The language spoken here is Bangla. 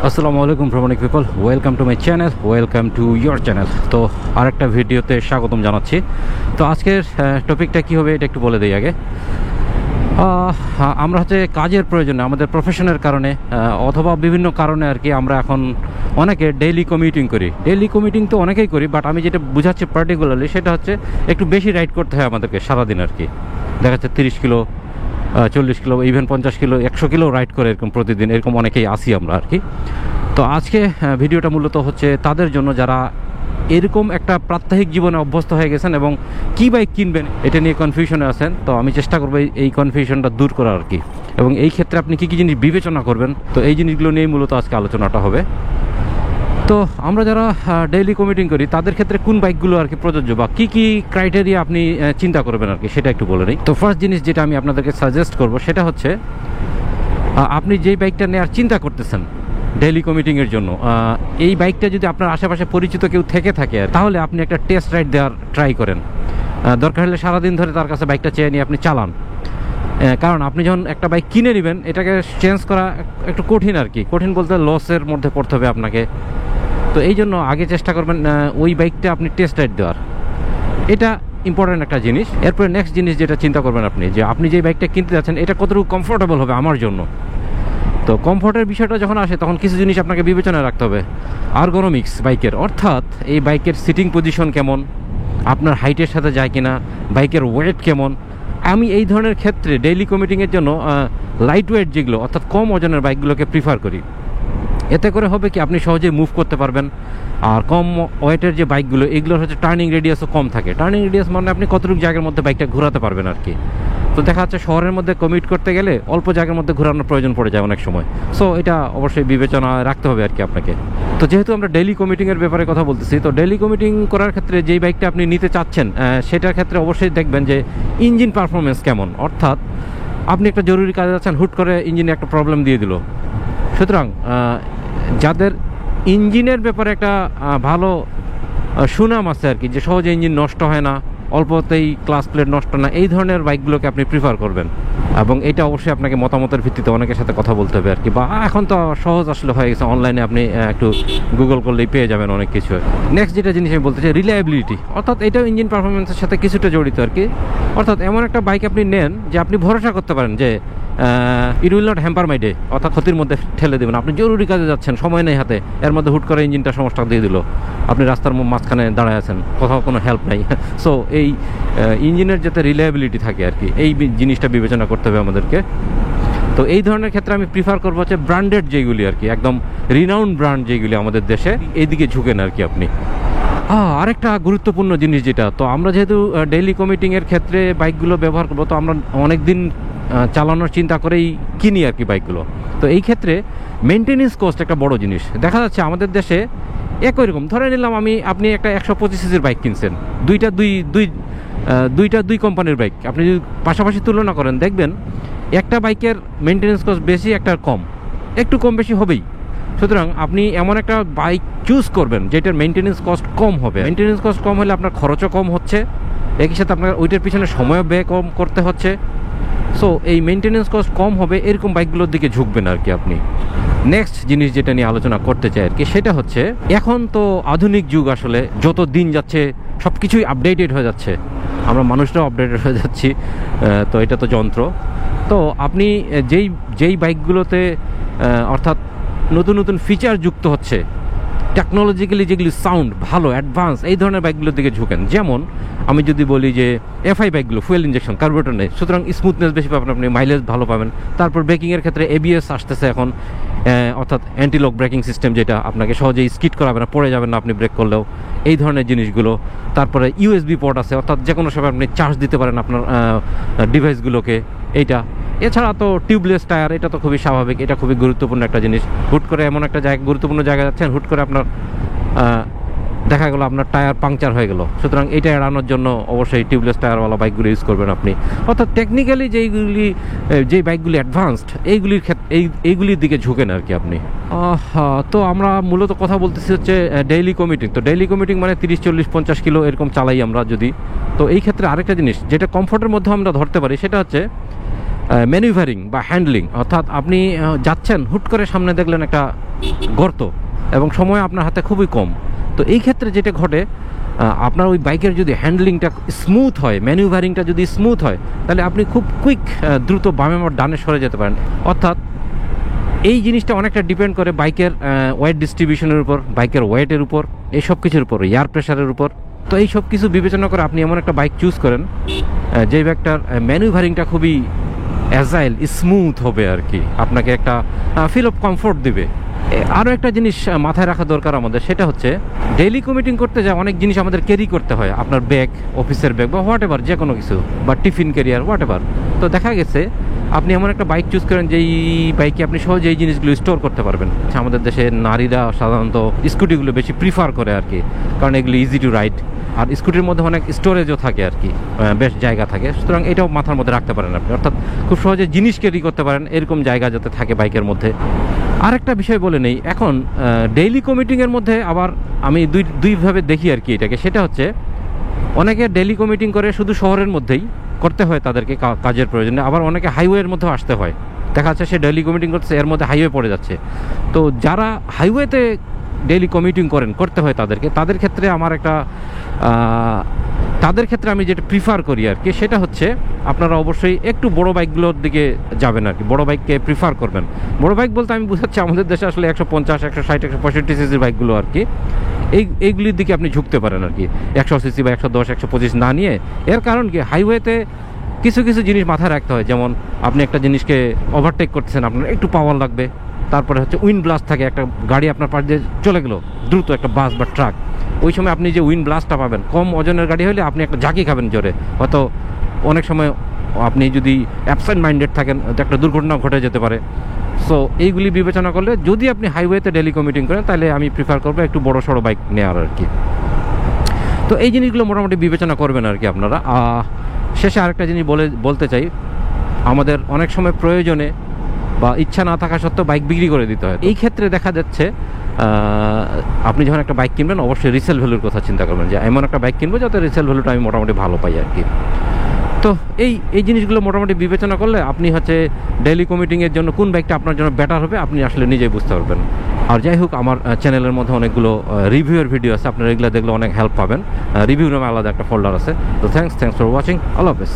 আসসালামু আলাইকুম ভ্রমণিক people, welcome to my channel, welcome to your channel. তো আরেকটা ভিডিওতে স্বাগতম জানাচ্ছি। তো আজকের টপিকটা কী হবে এটা একটু বলে দিই আগে। আমরা হচ্ছে কাজের প্রয়োজনে, আমাদের প্রফেশনের কারণে অথবা বিভিন্ন কারণে আর কি আমরা এখন অনেকে ডেইলি কমিউটিং করি। ডেইলি কমিউটিং তো অনেকেই করি, বাট আমি যেটা বুঝাচ্ছি পার্টিকুলারলি সেটা হচ্ছে একটু বেশি রাইড করতে হয় আমাদেরকে সারাদিন আর কি। দেখা যাচ্ছে 30 kilo, 40 kilo, even 50 kilo, 100 kilo ride করে এরকম প্রতিদিন, এরকম অনেকেই আসি আমরা আর কি। তো আজকে ভিডিওটা মূলত হচ্ছে তাদের জন্য যারা এরকম একটা প্রাত্যহিক জীবনে অভ্যস্ত হয়ে গেছেন এবং কী বাইক কিনবেন এটা নিয়ে কনফিউশনে আছেন। তো আমি চেষ্টা করবো এই কনফিউশনটা দূর করার আর কি, এবং এই ক্ষেত্রে আপনি কী কী জিনিস বিবেচনা করবেন, তো এই জিনিসগুলো নিয়েই মূলত আজকে আলোচনাটা হবে। তো আমরা যারা ডেইলি কমিউটিং করি তাদের ক্ষেত্রে কোন বাইকগুলো আর কি প্রযোজ্য বা কী কী ক্রাইটেরিয়া আপনি চিন্তা করবেন আর কি, সেটা একটু বলে নিই। তো ফার্স্ট জিনিস যেটা আমি আপনাদেরকে সাজেস্ট করব সেটা হচ্ছে আপনি যেই বাইকটা নেওয়ার চিন্তা করতেছেন ডেইলি কমিউটিংয়ের জন্য, এই বাইকটা যদি আপনার আশেপাশে পরিচিত কেউ থেকে থাকে তাহলে আপনি একটা টেস্ট রাইড দেওয়ার ট্রাই করেন। দরকার হলে সারাদিন ধরে তার কাছে বাইকটা চেয়ে নিয়ে আপনি চালান। কারণ আপনি যখন একটা বাইক কিনে নেবেন এটাকে চেঞ্জ করা একটু কঠিন আর কি, কঠিন বলতে লসের মধ্যে পড়তে হবে আপনাকে। তো এই জন্য আগে চেষ্টা করবেন ওই বাইকটা আপনি টেস্ট রাইড দেওয়ার, এটা ইম্পর্ট্যান্ট একটা জিনিস। এরপরে নেক্সট জিনিস যেটা চিন্তা করবেন আপনি, যে আপনি যে বাইকটা কিনতে যাচ্ছেন এটা কতটুকু কমফোর্টেবল হবে আমার জন্য। তো কমফোর্টের বিষয়টা যখন আসে তখন কিছু জিনিস আপনাকে বিবেচনায় রাখতে হবে। আর্গোনমিক্স বাইকের, অর্থাৎ এই বাইকের সিটিং পজিশন কেমন, আপনার হাইটের সাথে যায় কিনা, বাইকের ওয়েট কেমন। আমি এই ধরনের ক্ষেত্রে ডেইলি কমিউটিংয়ের জন্য লাইট ওয়েট যেগুলো অর্থাৎ কম ওজনের বাইকগুলোকে প্রিফার করি। এতে করে হবে কি আপনি সহজেই মুভ করতে পারবেন। আর কম ওয়েটের যে বাইকগুলো এগুলোর হচ্ছে টার্নিং রেডিয়াসও কম থাকে। টার্নিং রেডিয়াস মানে আপনি কতটুকু জায়গার মধ্যে বাইকটা ঘোরাতে পারবেন আর কি। তো দেখা যাচ্ছে শহরের মধ্যে কমিউট করতে গেলে অল্প জায়গার মধ্যে ঘোরানোর প্রয়োজন পড়ে যায় অনেক সময়। সো এটা অবশ্যই বিবেচনা রাখতে হবে আর কি আপনাকে। তো যেহেতু আমরা ডেইলি কমিউটিংয়ের ব্যাপারে কথা বলতেছি, তো ডেইলি কমিউটিং করার ক্ষেত্রে যেই বাইকটা আপনি নিতে চাচ্ছেন সেটার ক্ষেত্রে অবশ্যই দেখবেন যে ইঞ্জিন পারফরমেন্স কেমন। অর্থাৎ আপনি একটা জরুরি কাজে যাচ্ছেন, হুট করে ইঞ্জিনে একটা প্রবলেম দিয়ে দিল। সুতরাং যাদের ইঞ্জিনের ব্যাপারে একটা ভালো সুনাম আছে আর কি, যে সহজে ইঞ্জিন নষ্ট হয় না, অল্পতেই ক্লাস প্লেট নষ্ট না, এই ধরনের বাইকগুলোকে আপনি প্রিফার করবেন। এবং এটা অবশ্যই আপনাকে মতামতের ভিত্তিতে অনেকের সাথে কথা বলতে হবে আর কি, বা এখন তো সহজ আসলে হয়ে গেছে, অনলাইনে আপনি একটু গুগল করলেই পেয়ে যাবেন অনেক কিছু। নেক্সট যেটা জিনিস আমি বলতে চাই, রিলায়েবিলিটি, অর্থাৎ এটাও ইঞ্জিন পারফরমেন্সের সাথে কিছুটা জড়িত আর কি। অর্থাৎ এমন একটা বাইক আপনি নেন যে আপনি ভরসা করতে পারেন যে it will not hamper my day, অর্থাৎ ক্ষতির মধ্যে ঠেলে দেবেন। আপনি জরুরি কাজে যাচ্ছেন, সময় নেই হাতে, এর মধ্যে হুট করে ইঞ্জিনটা সমস্যা দিয়ে দিল, আপনি রাস্তার মাঝখানে দাঁড়ায় আছেন, কোথাও কোনো হেল্প নাই। সো এই ইঞ্জিনের যাতে রিলায়েবিলিটি থাকে আর কি, এই জিনিসটা বিবেচনা করতে হবে আমাদেরকে। তো এই ধরনের ক্ষেত্রে আমি প্রিফার করবো হচ্ছে ব্র্যান্ডেড যেগুলি আর কি, একদম রিনাউন্ড ব্র্যান্ড যেগুলি আমাদের দেশে, এইদিকে ঝুঁকেন আর কি আপনি। আরেকটা গুরুত্বপূর্ণ জিনিস যেটা, তো আমরা যেহেতু ডেইলি কমিউটিংয়ের ক্ষেত্রে বাইকগুলো ব্যবহার করবো, তো আমরা অনেক দিন চালানোর চিন্তা করেই কিনি আর কি বাইকগুলো। তো এই ক্ষেত্রে মেনটেনেন্স কস্ট একটা বড় জিনিস। দেখা যাচ্ছে আমাদের দেশে একই রকম, ধরে নিলাম আপনি একটা 125 সিসির বাইক কিনছেন, দুইটা দুই কোম্পানির বাইক আপনি যদি পাশাপাশি তুলনা করেন দেখবেন একটা বাইকের মেনটেনেন্স কস্ট বেশি, একটার কম, একটু কম বেশি হবেই। সুতরাং আপনি এমন একটা বাইক চুজ করবেন যেটার মেনটেনেন্স কস্ট কম হবে। মেনটেনেন্স কস্ট কম হলে আপনার খরচও কম হচ্ছে, একই সাথে আপনার ওইটার পিছনে সময়ও ব্যয় কম করতে হচ্ছে। সো এই মেনটেনেন্স কস্ট কম হবে এরকম বাইকগুলোর দিকে ঝুঁকবেন আর কি আপনি। নেক্সট জিনিস যেটা নিয়ে আলোচনা করতে চাই আর কি, সেটা হচ্ছে এখন তো আধুনিক যুগ, আসলে যত দিন যাচ্ছে সব কিছুই আপডেটেড হয়ে যাচ্ছে, আমরা মানুষরাও আপডেটেড হয়ে যাচ্ছি। তো এটা তো যন্ত্র। তো আপনি যেই বাইকগুলোতে অর্থাৎ নতুন নতুন ফিচার যুক্ত হচ্ছে, টেকনোলজিক্যালি যেগুলি সাউন্ড ভালো, অ্যাডভান্স, এই ধরনের বাইকগুলোর দিকে ঝুঁকেন। যেমন আমি যদি বলি যে এফআই বাইকগুলো, ফুয়েল ইঞ্জেকশন, কার্বোরেটর নেই, সুতরাং স্মুথনেস বেশি পাবেন আপনি, মাইলেজ ভালো পাবেন। তারপর ব্রেকিংয়ের ক্ষেত্রে এবিএস আসতেছে এখন, অর্থাৎ অ্যান্টিলক ব্রেকিং সিস্টেম, যেটা আপনাকে সহজেই স্কিড করাবে না, পড়ে যাবেন না আপনি ব্রেক করলেও, এই ধরনের জিনিসগুলো। তারপরে ইউএসবি পোর্ট আছে, অর্থাৎ যে কোনো সময় আপনি চার্জ দিতে পারেন আপনার ডিভাইসগুলোকে, এইটা। এছাড়া তো টিউবলেস টায়ার, এটা তো খুবই স্বাভাবিক, এটা খুবই গুরুত্বপূর্ণ একটা জিনিস। হুট করে এমন একটা গুরুত্বপূর্ণ জায়গায় যাচ্ছেন, হুট করে আপনার দেখা গেলো আপনার টায়ার পাংচার হয়ে গেল, সুতরাং এইটা এড়ানোর জন্য অবশ্যই টিউবলেস টায়ারওয়ালা বাইকগুলো ইউজ করবেন আপনি। অর্থাৎ টেকনিক্যালি যেই বাইকগুলি অ্যাডভান্সড এইগুলির দিকে ঝুঁকেন আর কি আপনি। তো আমরা মূলত কথা বলতেছি হচ্ছে ডেইলি কমিউটিং। তো ডেইলি কমিউটিং মানে 30, 40, 50 কিলো এরকম চালাই আমরা যদি। তো এই ক্ষেত্রে আরেকটা জিনিস যেটা কমফোর্টের মধ্যে আমরা ধরতে পারি সেটা হচ্ছে ম্যানুভারিং বা হ্যান্ডলিং, অর্থাৎ আপনি যাচ্ছেন হুট করে সামনে দেখলেন একটা গর্ত এবং সময় আপনার হাতে খুবই কম। তো এই ক্ষেত্রে যেটা ঘটে, আপনার ওই বাইকের যদি হ্যান্ডলিংটা স্মুথ হয়, ম্যানুভারিংটা যদি স্মুথ হয়, তাহলে আপনি খুব কুইক দ্রুত বামে বা ডানে সরে যেতে পারেন। অর্থাৎ এই জিনিসটা অনেকটা ডিপেন্ড করে বাইকের ওয়েট ডিস্ট্রিবিউশনের উপর, বাইকের ওয়েটের উপর, এই সব কিছুর উপর, এয়ার প্রেশারের উপর। তো এই সব কিছু বিবেচনা করে আপনি এমন একটা বাইক চুজ করেন যেই বাইকটার ম্যানুভারিংটা খুবই অ্যাজাইল, স্মুথ হবে আর কি, আপনাকে একটা ফিল অফ কমফোর্ট দিবে। আরও একটা জিনিস মাথায় রাখা দরকার আমাদের, সেটা হচ্ছে ডেইলি কমিউটিং করতে যায় অনেক জিনিস আমাদের ক্যারি করতে হয়, আপনার ব্যাগ, অফিসের ব্যাগ বা হোয়াট এভার, যে কোনো কিছু, বা টিফিন ক্যারিয়ার, হোয়াট এভার। তো দেখা গেছে আপনি এমন একটা বাইক চুজ করেন যেই বাইকে আপনি সহজে এই জিনিসগুলো স্টোর করতে পারবেন। আমাদের দেশে নারীরা সাধারণত স্কুটিগুলো বেশি প্রিফার করে আর কি, কারণ এগুলো ইজি টু রাইড, আর স্কুটির মধ্যে অনেক স্টোরেজও থাকে আর কি, বেশ জায়গা থাকে। সুতরাং এটাও মাথার মধ্যে রাখতে পারেন আপনি, অর্থাৎ খুব সহজে জিনিস ক্যারি করতে পারেন এরকম জায়গা যাতে থাকে বাইকের মধ্যে। আরেকটা বিষয় বলে নেই, এখন ডেইলি কমিউটিংয়ের মধ্যে আবার আমি দুইভাবে দেখি আর কি এটাকে, সেটা হচ্ছে অনেকে ডেইলি কমিউটিং করে শুধু শহরের মধ্যেই করতে হয় তাদেরকে কাজের প্রয়োজনে, আবার অনেকে হাইওয়ের মধ্যেও আসতে হয়। দেখা যাচ্ছে সে ডেইলি কমিউটিং করছে, এর মধ্যে হাইওয়ে পড়ে যাচ্ছে। তো যারা হাইওয়েতে ডেইলি কমিউটিং করতে হয় তাদের ক্ষেত্রে আমার একটা তাদের ক্ষেত্রে আমি যেটা প্রিফার করি আর কি, সেটা হচ্ছে আপনারা অবশ্যই একটু বড় বাইকগুলোর দিকে যাবেন আর কি, বড় বাইককে প্রিফার করবেন। বড় বাইক বলতে আমি বুঝাচ্ছি আমাদের দেশে আসলে 150, 160, 165 সিসির বাইকগুলো আর কি, এইগুলির দিকে আপনি ঝুঁকতে পারেন আর কি, 100 সিসি বা 110, 125 না নিয়ে। এর কারণ কি, হাইওয়েতে কিছু কিছু জিনিস মাথায় রাখতে হয়, যেমন আপনি একটা জিনিসকে ওভারটেক করতেছেন, আপনার একটু পাওয়ার লাগবে। তারপরে হচ্ছে উইন্ড ব্লাস্ট থাকে, একটা গাড়ি আপনার পাশ দিয়ে চলে গেল দ্রুত, একটা বাস বা ট্রাক, ওই সময় আপনি যে উইন্ড ব্লাস্টটা পাবেন, কম ওজনের গাড়ি হলে আপনি একটা ঝাঁকি খাবেন জোরে, হয়তো অনেক সময় আপনি যদি অ্যাবসেন্ট মাইন্ডেড থাকেন তো একটা দুর্ঘটনা ঘটে যেতে পারে। সো এইগুলি বিবেচনা করলে যদি আপনি হাইওয়েতে ডেইলি কমিউটিং করেন, তাহলে আমি প্রিফার করবো একটু বড় সড়ো বাইক নেওয়ার আর কি। তো এই জিনিসগুলো মোটামুটি বিবেচনা করবেন আর কি আপনারা। শেষে আরেকটা জিনিস বলতে চাই, আমাদের অনেক সময় প্রয়োজনে বা ইচ্ছা না থাকা সত্ত্বেও বাইক বিক্রি করে দিতে হয়। এই ক্ষেত্রে দেখা যাচ্ছে আপনি যখন একটা বাইক কিনবেন, অবশ্যই রিসেল ভ্যালুর কথা চিন্তা করবেন, যে এমন একটা বাইক কিনবো যাতে রিসেল ভ্যালুটা আমি মোটামুটি ভালো পাই আর কি। তো এই জিনিসগুলো মোটামুটি বিবেচনা করলে আপনি হচ্ছে ডেইলি কমিউটিংয়ের জন্য কোন বাইকটা আপনার জন্য বেটার হবে আপনি আসলে নিজেই বুঝতে পারবেন। আর যাই হোক, আমার চ্যানেলের মধ্যে অনেকগুলো রিভিউয়ের ভিডিও আছে, আপনারা এগুলো দেখলে অনেক হেল্প পাবেন। রিভিউ নামে আলাদা একটা ফোল্ডার আছে। তো থ্যাংকস ফর ওয়াচিং। আল্লাহ হাফেজ।